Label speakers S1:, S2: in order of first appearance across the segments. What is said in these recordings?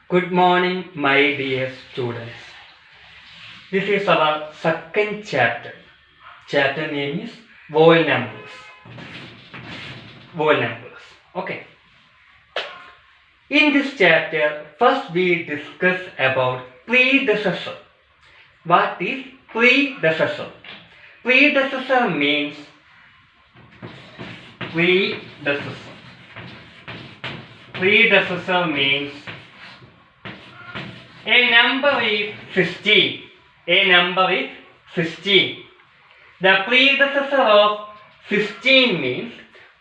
S1: Good morning, my dear students. This is our second chapter. Chapter name is whole numbers. Whole numbers. Okay. In this chapter, first we discuss about predecessor. What is predecessor? Predecessor means predecessor. Predecessor means a number is 16. A number is 16. The predecessor of 16 means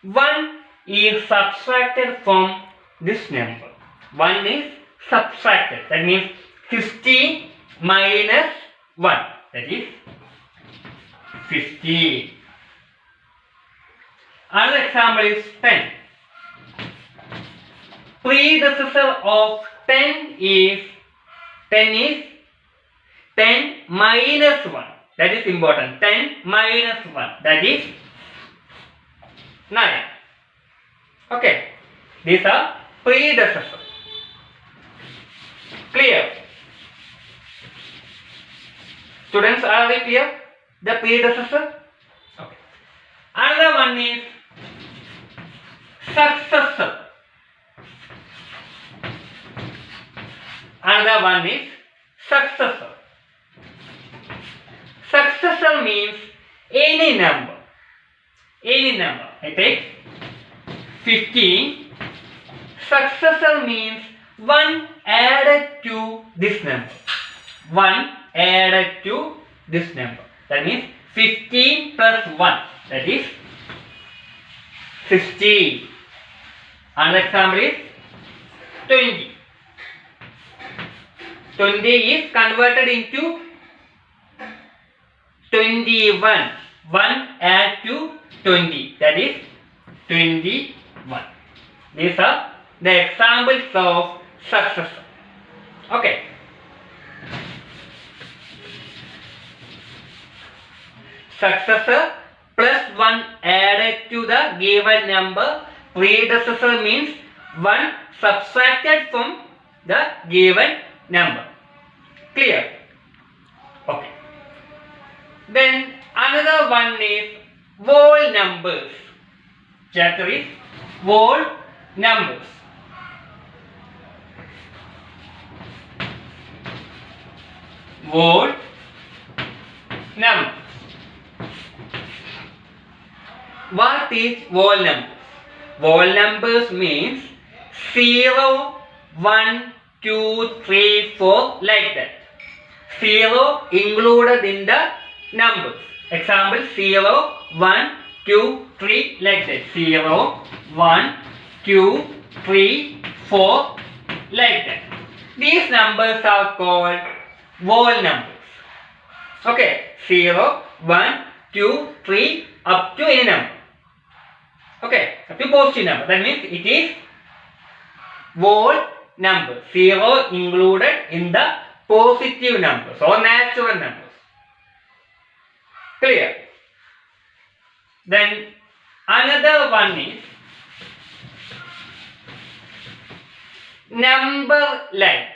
S1: 1 is subtracted from this number. 1 is subtracted. That means 16 minus 1. That is 15. Another example is 10. Predecessor of 10 is 10 minus 1. That is important. 10 minus 1. That is 9. Okay. These are predecessors. Clear? Students, are we clear? The predecessor? Okay. Another one is successor. Another one is successor. Successor means any number. Any number. I take 15. Successor means 1 added to this number. 1 added to this number. That means 15 plus 1. That is 16. Another example is 20. 20 is converted into 21. 1 add to 20. That is 21. These are the examples of successor. Okay. Successor plus 1 added to the given number. Predecessor means 1 subtracted from the given number. Clear? Okay. Then another one is whole numbers. Chapter is whole numbers. Whole numbers. What is whole numbers? Whole numbers means 0, 1, 2, 3, 4, like that. 0 included in the numbers. Example 0, 1, 2, 3, like that. 0, 1, 2, 3, 4, like that. These numbers are called whole numbers. Okay. 0, 1, 2, 3, up to any number. Okay. Up to positive number. That means it is whole number. 0 included in the positive numbers or natural numbers. Clear? Then another one is number line.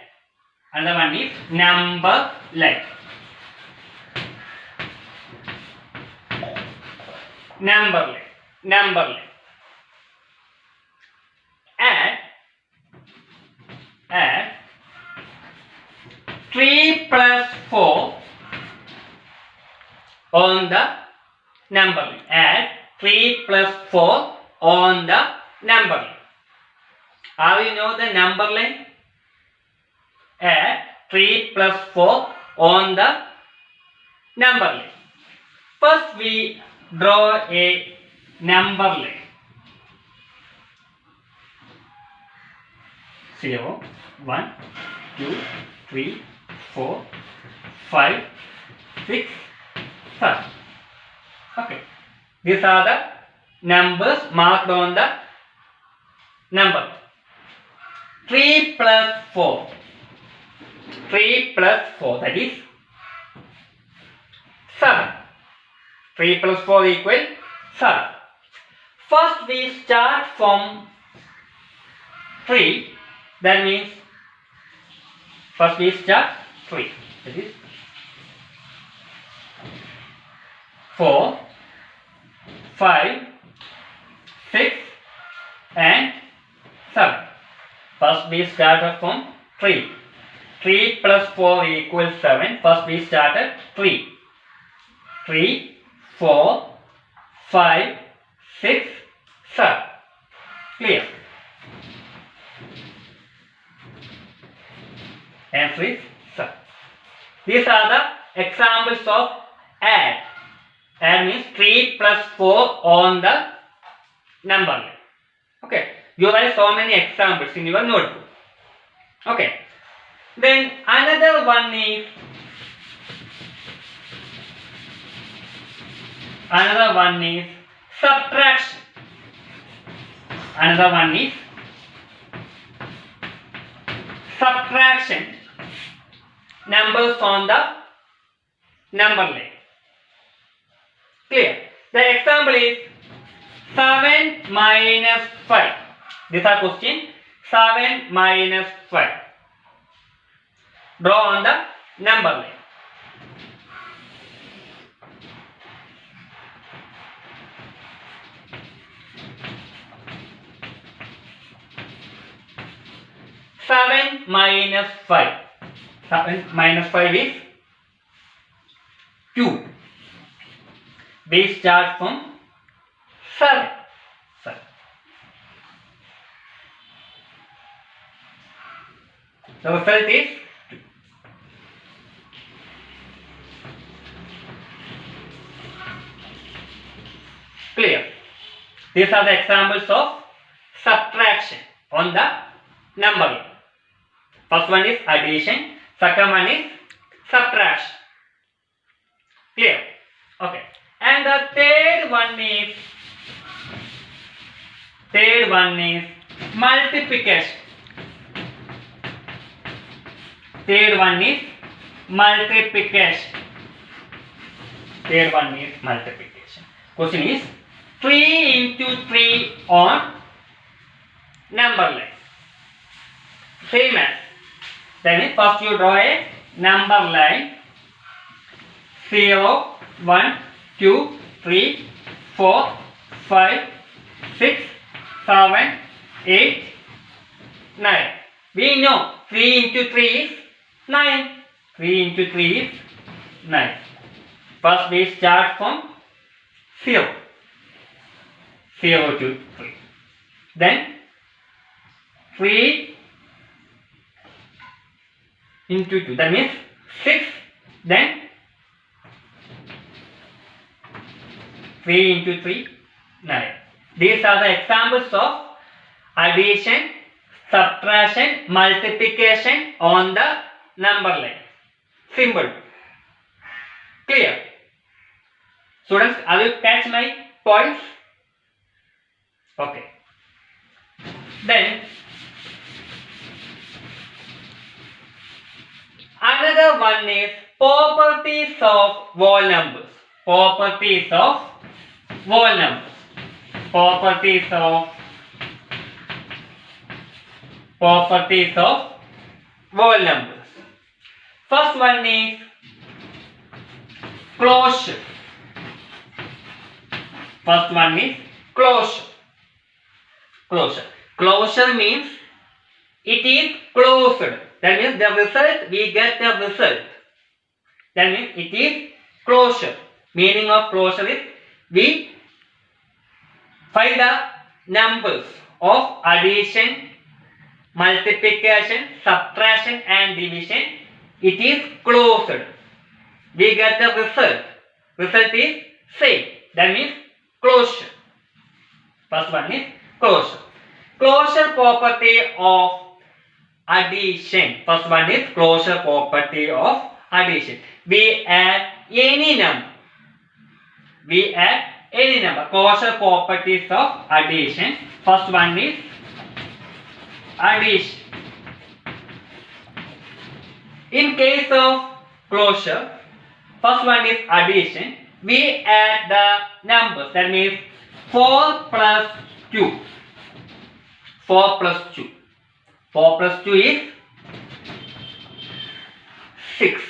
S1: Another one is number line. Number line. Number line. Add 3 plus 4 on the number line. Add 3 plus 4 on the number line. How you know the number line? Add 3 plus 4 on the number line. First we draw a number line. 0, 1, 2, 3, 4, 5, 6, 7. Okay. These are the numbers marked on the number. 3 plus 4. 3 plus 4, that is 7. 3 plus 4 equal 7. First we start from 3, that means First we start 3. That is 4, 5, 6 and 7. First we started from 3. 3 plus 4 equals 7. First we started 3. 3, 4, 5, 6, 7. Clear? Answer is 7. These are the examples of add. Add means 3 plus 4 on the number line. Okay. You write so many examples in your notebook. Okay. Then another one is subtraction. Another one is subtraction. Numbers on the number line. Clear? The example is 7 minus 5. This is a question. 7 minus 5. Draw on the number line. Seven minus 5. 7 minus 5 is 2. We start from 7. The result is 2. Clear? These are the examples of subtraction on the number line. First one is addition, second one is subtraction. Clear? Okay. And the third one is multiplication. Third one is multiplication. Question is 3 into 3 on number line. Same as. That means first you draw a number line. 0, 1, 2, 3, 4, 5, 6, 7, 8, 9. We know 3 into 3 is 9. 3 into 3 is 9. First we start from 0. 0 to 3. Then 3 into 2. That means 6. Then 3 into 3, 9. These are the examples of addition, subtraction, multiplication on the number line. Simple. Clear? Students, are you catch my points? Okay. Then another one is properties of whole numbers. Properties of whole numbers. Properties of whole numbers. First one is closure. First one is closure. Closure means it is closed. That means the result, we get the result. That means it is closure. Meaning of closure is we find the numbers of addition, multiplication, subtraction and division. It is closed. We get the result. Result is same. That means closure. First one is closure. Closure property of addition. First one is closure property of addition. We add any number. Closure properties of addition. First one is addition. In case of closure, first one is addition. We add the numbers. That means 4 plus 2. 4 plus 2. 4 plus 2 is 6.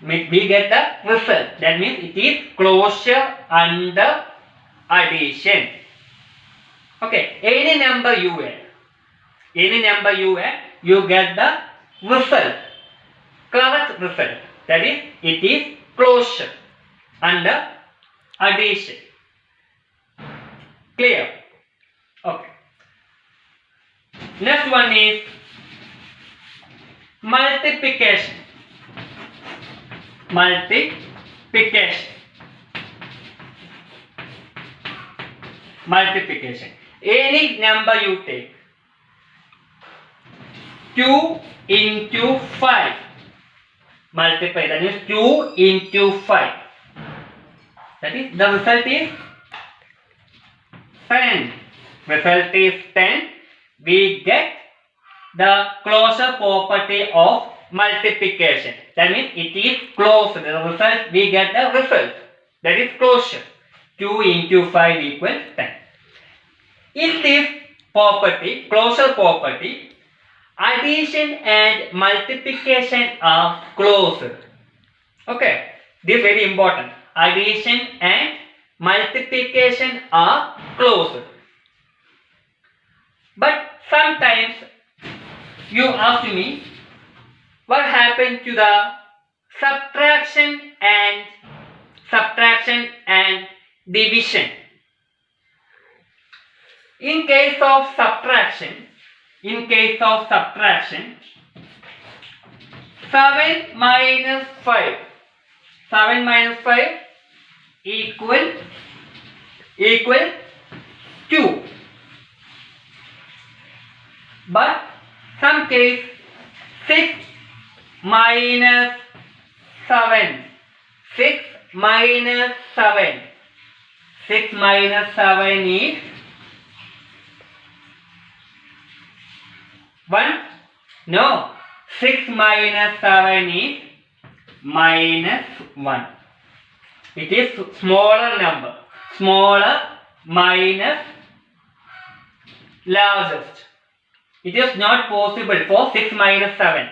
S1: We get the result. That means it is closure under addition. Okay, any number you add, you get the result, correct result. That is, it is closure under addition. Clear? Okay. Next one is multiplication. Multiplication. Any number you take, 2 into 5. Multiply, that is 2 into 5. That is, the result is 10. Result is 10. We get the closure property of multiplication. That means it is closed. The result, we get the result. That is closure. 2 into 5 equals 10. In this property, closure property, addition and multiplication are closed. Okay, this is very important. Addition and multiplication are closed. But sometimes you ask me, what happened to the subtraction and division? In case of subtraction, 7 minus 5 equal 2. But some case 6 minus 7 is 1? No. 6 minus 7 is minus 1. It is smaller number. Smaller minus largest. It is not possible for 6 minus 7.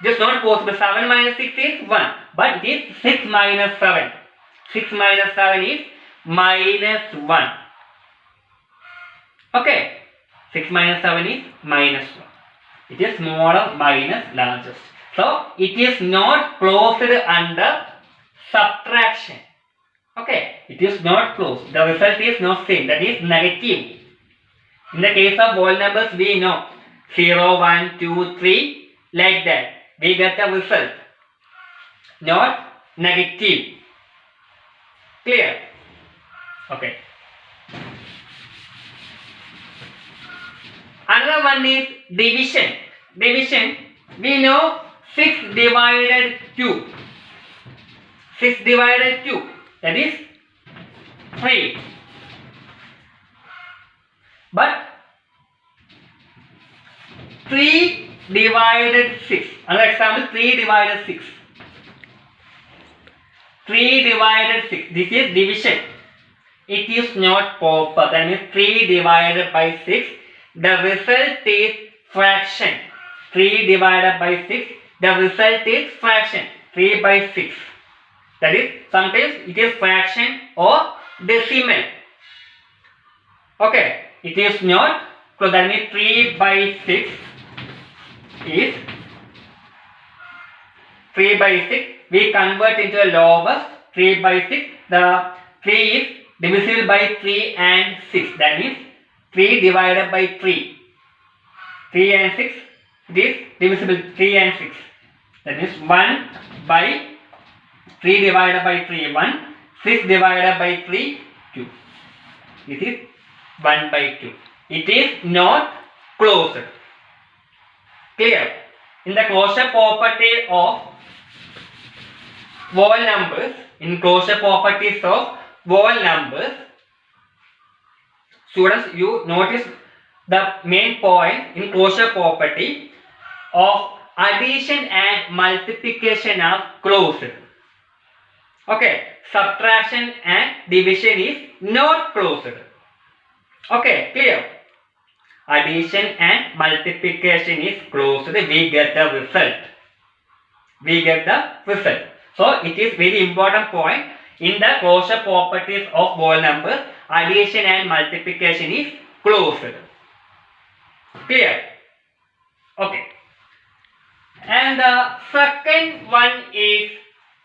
S1: It is not possible. 7 minus 6 is 1. But it is 6 minus 7. 6 minus 7 is minus 1. Okay. 6 minus 7 is minus 1. It is smaller minus largest. So, it is not closed under subtraction. Okay. It is not closed. The result is not same. That is negative. In the case of whole numbers, we know 0, 1, 2, 3, like that. We get the result. Not negative. Clear? Okay. Another one is division. Division, we know 6 divided 2. 6 divided 2, that is 3. But 3 divided 6. Another example, 3 divided 6. 3 divided 6. This is division. It is not proper. That means 3 divided by 6. The result is fraction. 3 divided by 6. The result is fraction. 3 by 6. That is, sometimes it is fraction or decimal. Okay. It is not. So that means 3 by 6 is 3 by 6. We convert into a lowest. 3 by 6. The 3 is divisible by 3 and 6. That means 3 divided by 3. 3 and 6. It is divisible 3 and 6. That means 1 by 3 divided by 3, 1. 6 divided by 3, 2. It is 1 by 2. It is not closed. Clear? In the closure property of whole numbers, students, you notice the main point in closure property of addition and multiplication are closed. Okay, subtraction and division is not closed. Okay, clear? Addition and multiplication is closed. We get the result. we get the result. So it is very important point in the closure properties of whole numbers. Addition and multiplication is closed. Clear? Okay. And the second one is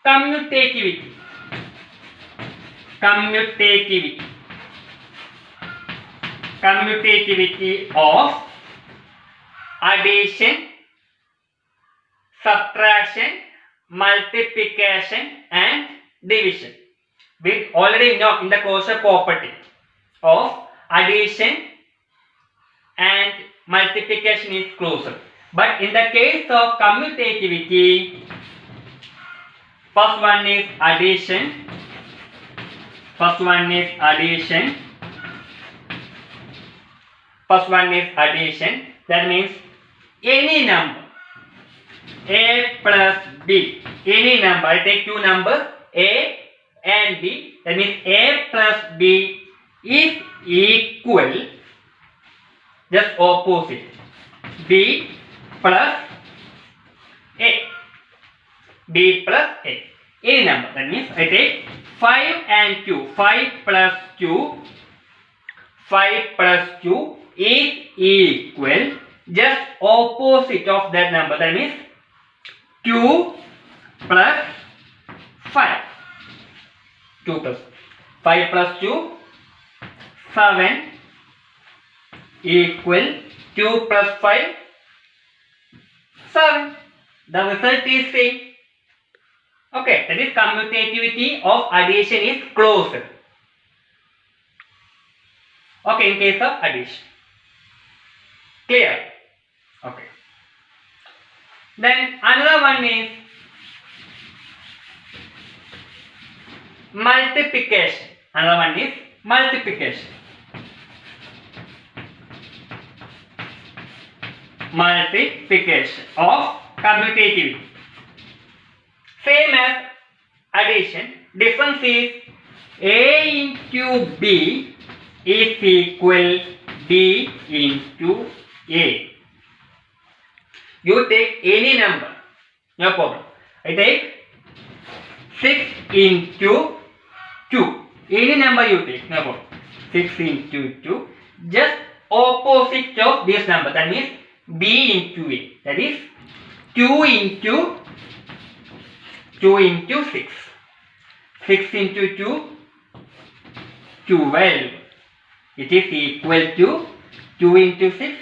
S1: commutativity. Commutativity of addition, subtraction, multiplication and division. We already know in the closure property of addition and multiplication is closed. But in the case of commutativity, first one is addition. First one is addition. That means any number a plus b. Any number. I take two numbers a and b. That means a plus b is equal, just opposite, b plus a. B plus a. Any number. That means I take 5 and 2. 5 plus 2 is equal, just opposite of that number. That means 2 plus 5. 2 plus 5 plus 2, 7 equal 2 plus 5, 7. The result is same. Okay, that is commutativity of addition is closed. Okay, in case of addition. Clear? Okay. Then another one is multiplication. Another one is multiplication. Multiplication of commutativity. Same as addition. Difference is a into b is equal b into a. You take any number, no problem. I take 6 into 2. Any number you take, no problem. 6 into 2, just opposite of this number. That means b into a. That is 2 into 6. 6 into 2, 12. It is equal to 2 into 6,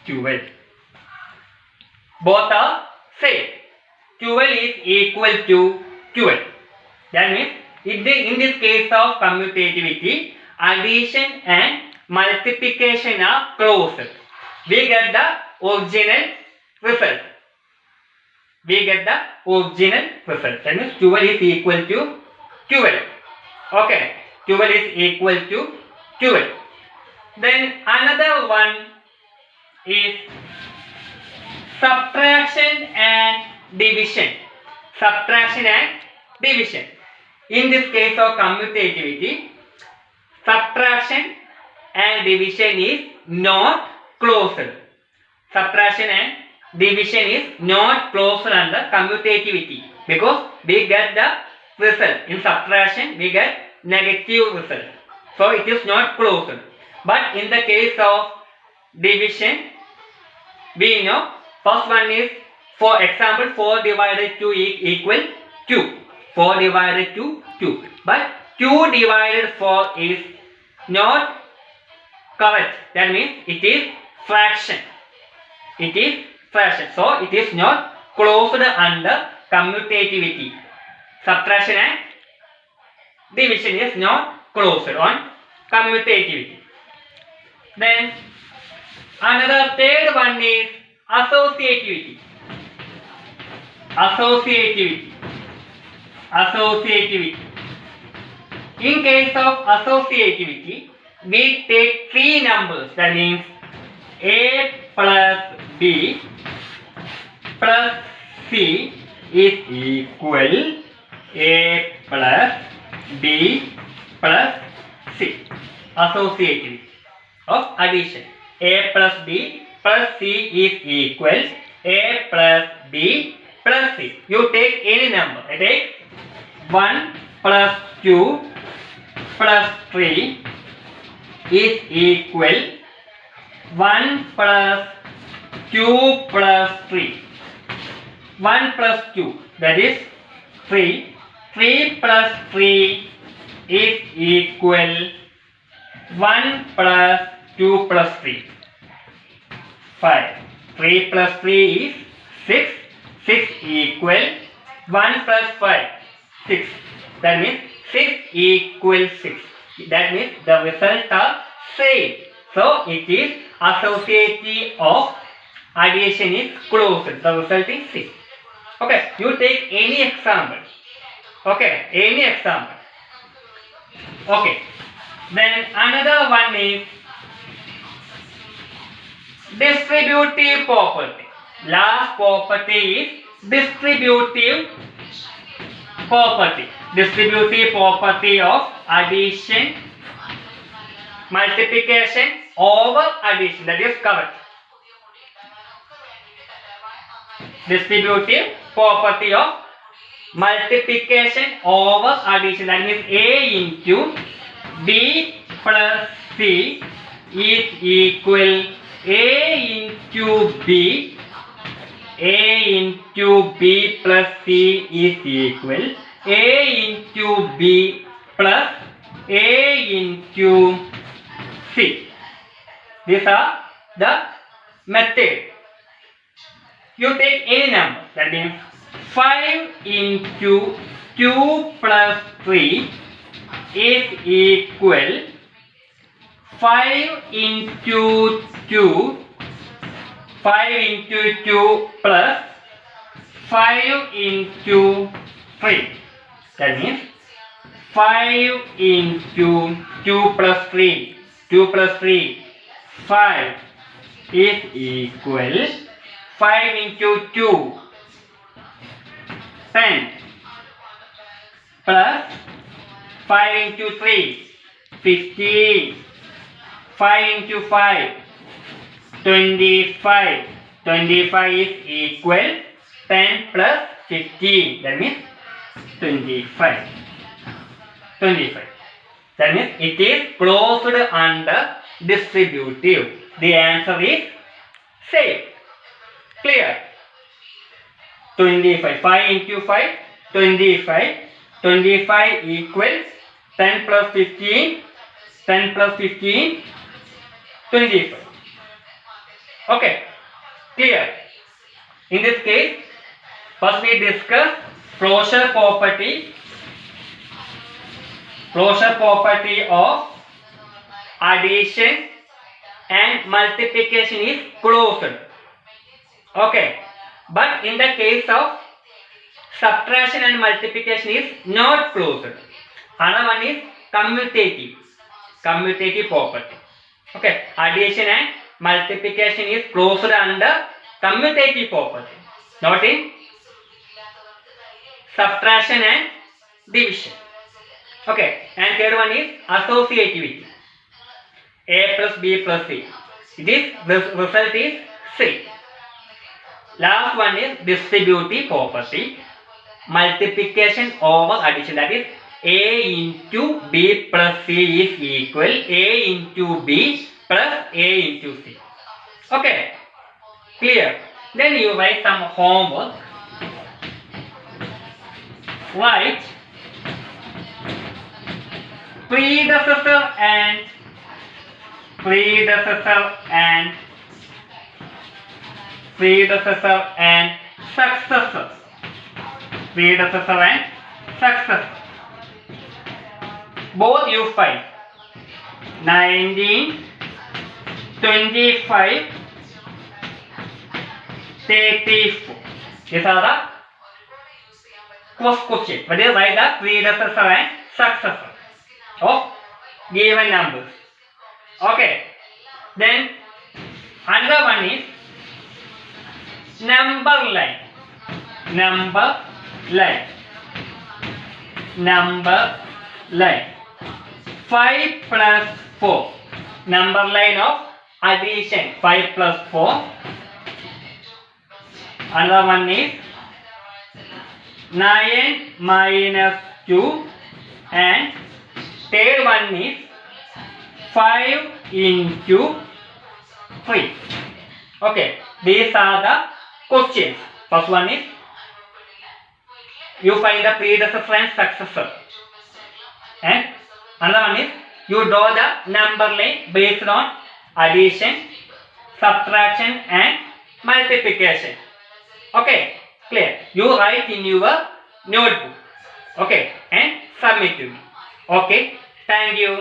S1: 12. Both are same. 12 is equal to 12. That means in this case of commutativity, addition and multiplication are closed. We get the original result. That means 12 is equal to 12. Okay. 12 is equal to 12. Then another one is subtraction and division. In this case of commutativity, subtraction and division is not closed. Subtraction and division is not closed under commutativity, because we get the result. In subtraction we get negative result, so it is not closed. But in the case of division, we know first one is, for example, 4 divided 2 is equal 2. 4 divided 2, 2. But 2 divided 4 is not correct. That means it is fraction. So it is not closed under commutativity. Subtraction and division is not closed on commutativity. Then another third one is associativity. In case of associativity, we take 3 numbers. That means a plus b plus c is equal a plus b plus c. Associativity of addition. A plus b plus c is equal a plus b plus 3. You take any number. I take 1 plus 2 plus 3 is equal 1 plus 2 plus 3. 1 plus 2, that is 3. 3 plus 3 is equal 1 plus 2 plus 3. 5. 3 plus 3 is 6. 6 equal 1 plus 5. 6. That means 6 equals 6. That means the results are same. So it is associative of addition is closed. The result is 6. Okay, you take any example. Okay, any example. Okay, then another one is distributive property. Last property is distributive property. Distributive property of addition, multiplication over addition. That is correct. Distributive property of multiplication over addition. That means A into B plus C is equal A into B. A into B plus C is equal A into B plus A into C. These are the method. You take any number. That means 5 into 2 plus 3 is equal 5 into 2. 5 into 2 plus 5 into 3. That means 5 into 2 plus 3. 2 plus 3. 5 is equal 5 into 2. 10 plus 5 into 3. 15. 5 into 5. 25. 25 is equal 10 plus 15. That means 25. 25. That means it is closed under distributive. The answer is same. Clear? 25. 5 into 5. 25. 25 equals 10 plus 15. 10 plus 15. 25. Okay, clear. In this case, first we discuss closure property. Closure property of addition and multiplication is closed. Okay, but in the case of subtraction and multiplication is not closed. Another one is commutative. Commutative property. Okay, addition and multiplication is closed under commutative property, not in subtraction and division. Okay, and third one is associativity. A plus B plus C. This result is C. Last one is distributive property. Multiplication over addition. That is A into B plus C is equal A into B plus A into C. Okay, clear. Then you write some homework. Write predecessor and successor. Predecessor and successor. Both you find 19, 25, 34. These are the cross question. But they write the predecessor and successor of given numbers. Okay. Then another one is number line. Number line. Number line. 5 plus 4. Number line of addition. 5 plus 4. Another one is 9 minus 2, and third one is 5 into 3. Okay, these are the questions. First one is you find the predecessor and successor, and another one is you draw the number line based on addition, subtraction and multiplication. Okay, clear? You write in your notebook. Okay, and submit to me. Okay, thank you.